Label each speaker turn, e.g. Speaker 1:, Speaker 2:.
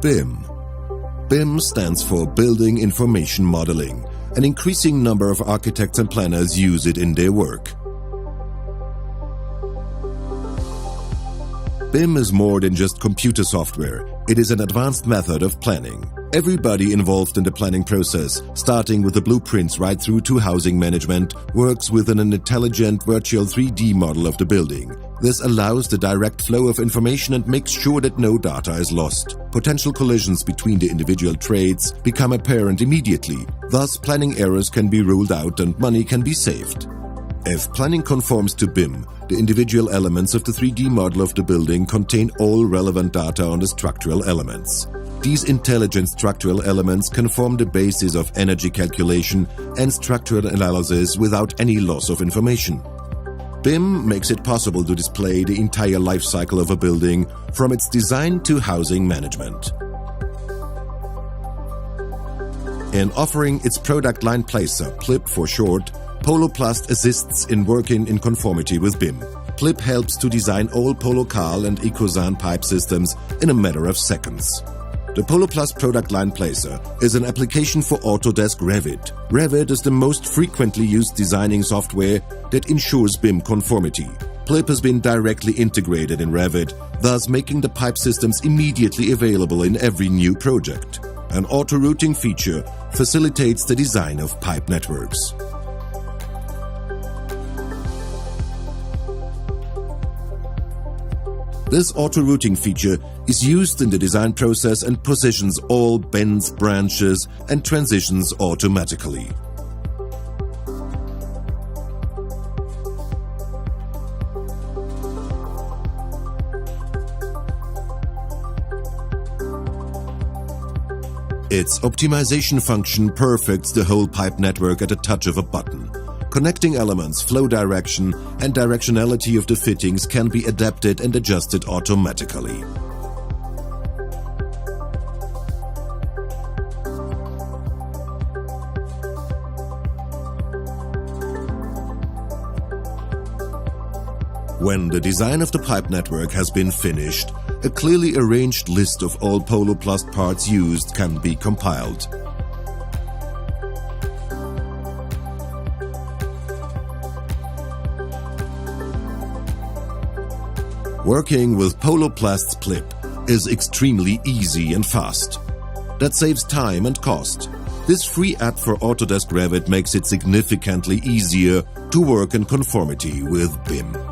Speaker 1: BIM. BIM stands for Building Information Modeling. An increasing number of architects and planners use it in their work. BIM is more than just computer software. It is an advanced method of planning. Everybody involved in the planning process, starting with the blueprints right through to housing management, works within an intelligent virtual 3D model of the building. This allows the direct flow of information and makes sure that no data is lost. Potential collisions between the individual trades become apparent immediately. Thus, planning errors can be ruled out and money can be saved. If planning conforms to BIM, the individual elements of the 3D model of the building contain all relevant data on the structural elements. These intelligent structural elements can form the basis of energy calculation and structural analysis without any loss of information. BIM makes it possible to display the entire life cycle of a building, from its design to housing management. In offering its product line placer, PLiP for short, POLOPLAST assists in working in conformity with BIM. PLiP helps to design all PoloCal and EcoSan pipe systems in a matter of seconds. The POLOPLAST Product Line Placer is an application for Autodesk Revit. Revit is the most frequently used designing software that ensures BIM conformity. PLiP has been directly integrated in Revit, thus making the pipe systems immediately available in every new project. An auto-routing feature facilitates the design of pipe networks. This auto-routing feature is used in the design process and positions all bends, branches, and transitions automatically. Its optimization function perfects the whole pipe network at a touch of a button. Connecting elements, flow direction, and directionality of the fittings can be adapted and adjusted automatically. When the design of the pipe network has been finished, a clearly arranged list of all POLOPLAST parts used can be compiled. Working with POLOPLAST's PLiP is extremely easy and fast. That saves time and cost. This free app for Autodesk Revit makes it significantly easier to work in conformity with BIM.